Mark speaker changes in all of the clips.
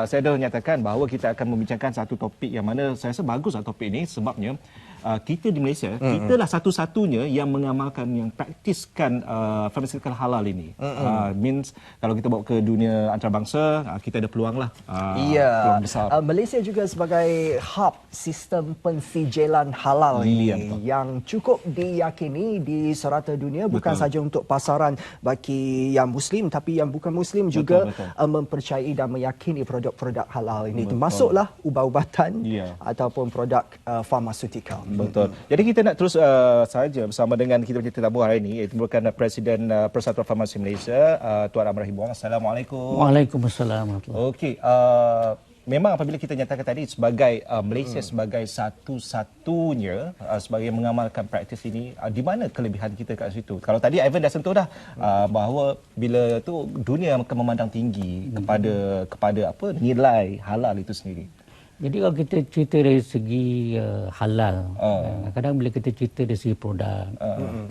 Speaker 1: Saya dah menyatakan bahawa kita akan membincangkan satu topik yang mana saya rasa baguslah topik ini sebabnya kita di Malaysia, kita lah satu-satunya yang mengamalkan, yang praktiskan pharmaceutical halal ini. Means kalau kita bawa ke dunia antarabangsa, kita ada peluang lah. Peluang besar.
Speaker 2: Malaysia juga sebagai hub sistem pensijilan halal ini yang cukup diyakini di serata dunia, bukan saja untuk pasaran bagi yang Muslim, tapi yang bukan Muslim juga mempercayai dan meyakini produk-produk halal ini. Termasuklah ubat-ubatan ataupun produk farmaceutical.
Speaker 1: Betul. Jadi kita nak terus saja bersama dengan kita punya tetamu hari ini, iaitu merupakan Presiden Persatuan Farmasi Malaysia, Tuan Amrah Hibbuang. Assalamualaikum.
Speaker 3: Waalaikumsalam.
Speaker 1: Okey, memang apabila kita nyatakan tadi sebagai Malaysia sebagai satu-satunya sebagai mengamalkan praktis ini, di mana kelebihan kita kat situ? Kalau tadi Ivan dah sentuh dah bahawa bila tu dunia akan memandang tinggi kepada apa nilai halal itu sendiri.
Speaker 3: Jadi kalau kita cerita dari segi halal, kadang bila kita cerita dari segi produk,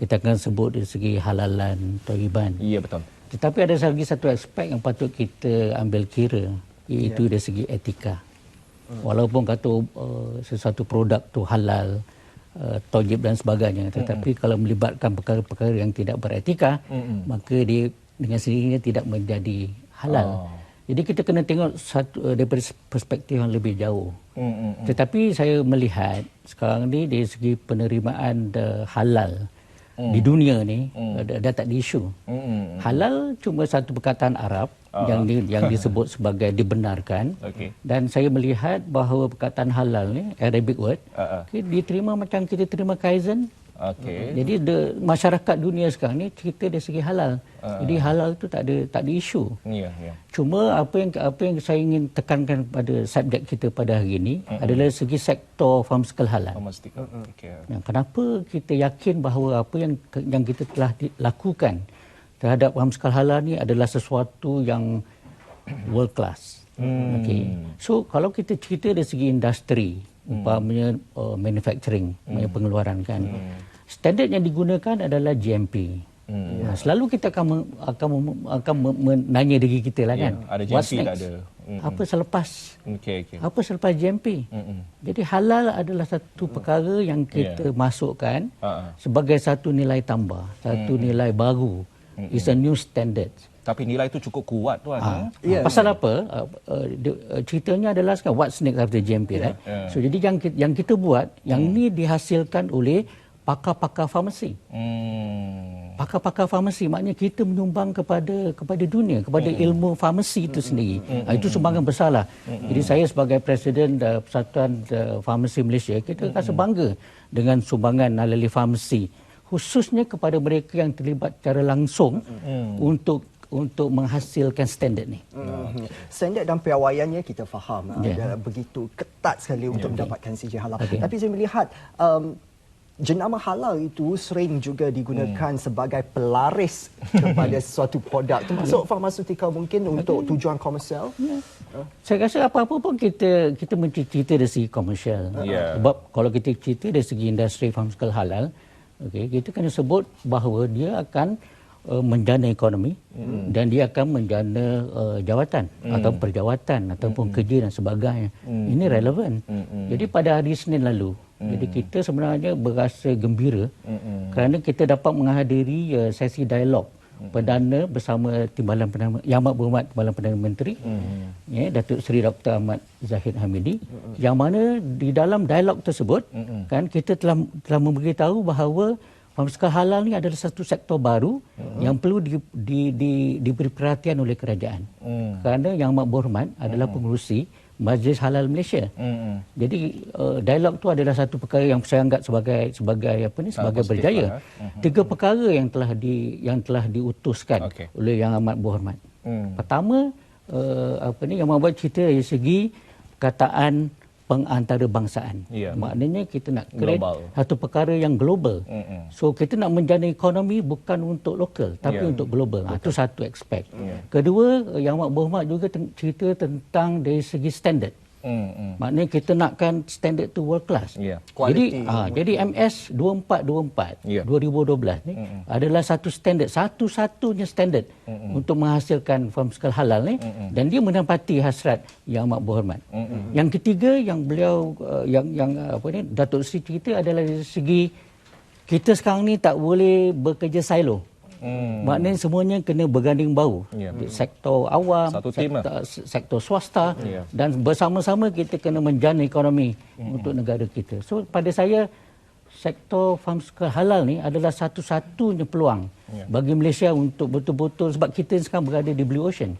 Speaker 3: kita akan sebut dari segi halalan, thayyiban.
Speaker 1: Ya, betul.
Speaker 3: Tetapi ada lagi satu aspek yang patut kita ambil kira, iaitu dari segi etika. Walaupun kata sesuatu produk tu halal, thayyib dan sebagainya, tetapi kalau melibatkan perkara-perkara yang tidak beretika, maka dia dengan sendirinya tidak menjadi halal. Jadi kita kena tengok daripada perspektif yang lebih jauh. Tetapi saya melihat sekarang ni dari segi penerimaan halal di dunia ni dah tak diisu. Halal cuma satu perkataan Arab yang disebut sebagai dibenarkan. Dan saya melihat bahawa perkataan halal ni, Arabic word, diterima macam kita terima kaizen. Jadi masyarakat dunia sekarang ni cerita dari segi halal. Jadi halal tu tak ada isu. Cuma apa yang saya ingin tekankan pada subjek kita pada hari ini adalah segi sektor pharmaceutical halal. Kenapa kita yakin bahawa apa yang kita telah lakukan terhadap pharmaceutical halal ni adalah sesuatu yang world class. So kalau kita cerita dari segi industri, umpamanya manufacturing, pengeluaran kan, standard yang digunakan adalah GMP. Selalu kita akan menanya diri kita lah kan.
Speaker 1: Ada GMP tak ada.
Speaker 3: Apa selepas? Apa selepas GMP? Jadi halal adalah satu perkara yang kita masukkan sebagai satu nilai tambah, satu nilai baru. It's a new standard.
Speaker 1: Tapi nilai itu cukup kuat tuan.
Speaker 3: Pasal apa? Ceritanya adalah sekarang what's next after GMP, right? So jadi yang kita buat, yang ni dihasilkan oleh pakar-pakar farmasi. Pakar-pakar farmasi maknanya kita menyumbang kepada dunia, kepada ilmu farmasi itu sendiri. Itu sumbangan besarlah. Jadi saya sebagai Presiden Persatuan Farmasi Malaysia, kita rasa bangga dengan sumbangan ahli farmasi, khususnya kepada mereka yang terlibat secara langsung untuk menghasilkan standard ni.
Speaker 2: Standard dan piawaiannya kita faham. Begitu ketat sekali untuk mendapatkan sijil halal. Tapi saya melihat jenama halal itu sering juga digunakan sebagai pelaris kepada sesuatu produk, termasuk farmaceutical mungkin untuk tujuan komersial.
Speaker 3: Saya rasa apa-apa pun kita mencerita dari segi komersial. Sebab kalau kita cerita dari segi industri farmaceutical halal, kita kena sebut bahawa dia akan menjana ekonomi dan dia akan menjana jawatan atau perjawatan ataupun kerja dan sebagainya. Ini relevan. Jadi pada hari Isnin lalu, jadi kita sebenarnya berasa gembira kerana kita dapat menghadiri sesi dialog perdana bersama Timbalan Perdana Yang Amat Berhormat Timbalan Perdana Menteri Datuk Seri Dr. Ahmad Zahid Hamidi, yang mana di dalam dialog tersebut kan kita telah memberitahu bahawa pharmaceutical halal ni adalah satu sektor baru yang perlu diberi perhatian oleh kerajaan. Kerana Yang Amat Berhormat adalah pengerusi Majlis Halal Malaysia. Jadi dialog tu adalah satu perkara yang saya anggap sebagai berjaya. Tiga perkara yang telah diutuskan oleh Yang Amat Berhormat. Pertama, yang membuat cerita dari segi perkataan pengantarbangsaan. Maknanya kita nak create satu perkara yang global. So kita nak menjana ekonomi bukan untuk lokal tapi untuk global. Itu satu aspek. Kedua, Yang Amat Berhormat juga cerita tentang dari segi standard. Maknanya kita nakkan standard tu world class.
Speaker 1: Ya.
Speaker 3: Jadi MS 2424
Speaker 1: Ya.
Speaker 3: 2012 ni adalah satu standard, satu-satunya standard untuk menghasilkan pharmaceutical halal ni, dan dia menempati hasrat yang amat berhormat. Yang ketiga yang beliau Datuk Seri cerita adalah dari segi kita sekarang ni tak boleh bekerja silo. Maknanya semuanya kena berganding bahu. Sektor awam,
Speaker 1: Satu tim
Speaker 3: sektor swasta, dan bersama-sama kita kena menjana ekonomi untuk negara kita. So pada saya, sektor pharmaceutical halal ni adalah satu-satunya peluang bagi Malaysia untuk betul-betul, sebab kita sekarang berada di Blue Ocean,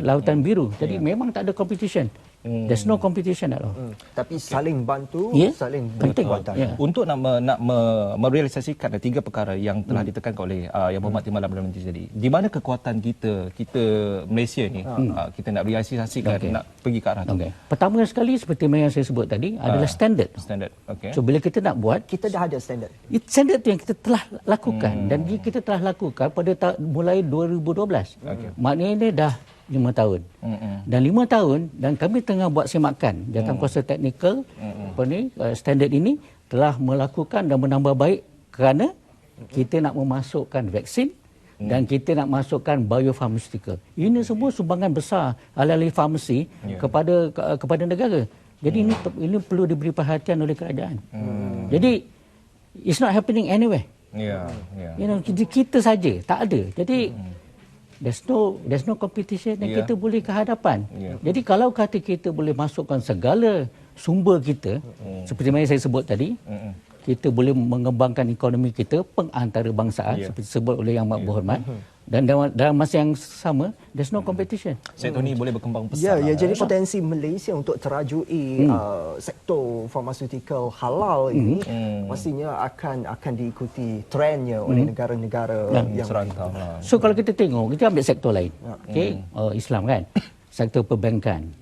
Speaker 3: Lautan Biru. Jadi memang tak ada competition. There's no competition at all.
Speaker 2: Tapi saling bantu, saling
Speaker 3: penting.
Speaker 2: berkekuatan.
Speaker 1: Untuk nak merealisasikan 3 perkara yang telah ditekankan oleh Yang Berhormat Timbalan Perdana Menteri tadi, di mana kekuatan kita Malaysia ni, kita nak realisasikan, nak pergi ke arah tu?
Speaker 3: Pertama sekali, seperti yang saya sebut tadi, adalah standard. So bila kita nak buat,
Speaker 2: Kita dah ada standard.
Speaker 3: Standard tu yang kita telah lakukan, dan kita telah lakukan pada mulai 2012. Maknanya ini dah 5 tahun. Dan 5 tahun, dan kami tengah buat semakan. Jawatankuasa teknikal standard ini telah melakukan dan menambah baik kerana kita nak memasukkan vaksin dan kita nak masukkan biopharmaceutical. Ini semua sumbangan besar ahli farmasi kepada negara. Jadi ini perlu diberi perhatian oleh kerajaan. Jadi it's not happening anywhere. Kita saja tak ada. Jadi there's no competition, dan kita boleh ke hadapan. Jadi kalau kata kita boleh masukkan segala sumber kita, seperti yang saya sebut tadi, kita boleh mengembangkan ekonomi kita pengantarabangsa, seperti disebut oleh Yang Amat Berhormat, dan dalam masa yang sama, there's no competition.
Speaker 1: Sektor ni boleh berkembang pesat.
Speaker 2: Jadi potensi Malaysia untuk terajui sektor pharmaceutical halal ini pastinya akan diikuti trennya oleh negara-negara yang
Speaker 1: serantau.
Speaker 3: So kalau kita tengok, kita ambil sektor lain. Islam kan, sektor perbankan,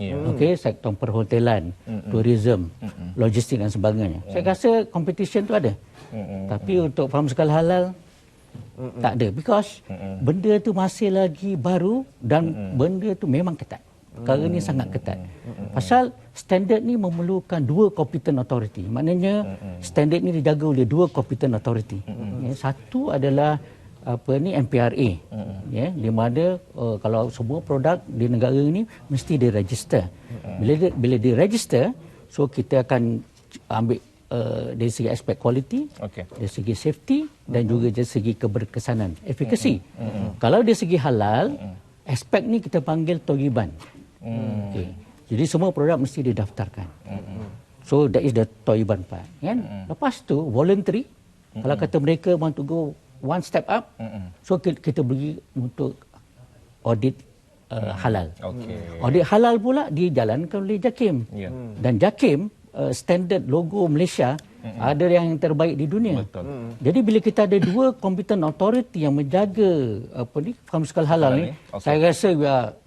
Speaker 3: sektor perhotelan, tourism, logistik dan sebagainya. Saya rasa competition tu ada. Tapi untuk pharmaceutical halal tak ada, because benda tu masih lagi baru, dan benda tu memang ketat. Perkara ni sangat ketat. Pasal standard ni memerlukan 2 competent authority. Maknanya standard ni dijaga oleh 2 competent authority. Satu adalah MPRA, di mana kalau semua produk di negara ini mesti diregister. Bila diregister, so kita akan ambil dari segi aspek quality, dari segi safety, dan juga dari segi keberkesanan, efficacy. Kalau dari segi halal, aspek ni kita panggil togiban. Jadi semua produk mesti didaftarkan. So that is the togiban part. Lepas tu voluntary. Kalau kata mereka want to go one step up, so kita beri untuk audit halal. Audit halal pula dijalankan oleh JAKIM. Dan JAKIM, standard logo Malaysia ada yang terbaik di dunia. Jadi bila kita ada 2 competent authority yang menjaga pharmaceutical halal ni, saya rasa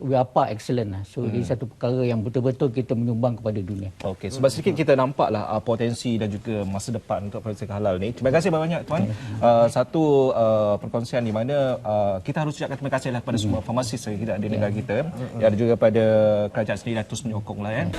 Speaker 3: we are part excellent lah. So ini satu perkara yang betul-betul kita menyumbang kepada dunia.
Speaker 1: Sebab sedikit kita nampaklah potensi dan juga masa depan untuk pharmaceutical halal ni. Terima kasih banyak tuan. Satu perkongsian di mana kita harus ucapkan terima kasihlah kepada semua farmasis yang kita ada di negara kita, dan juga pada kerajaan sendiri dah terus menyokonglah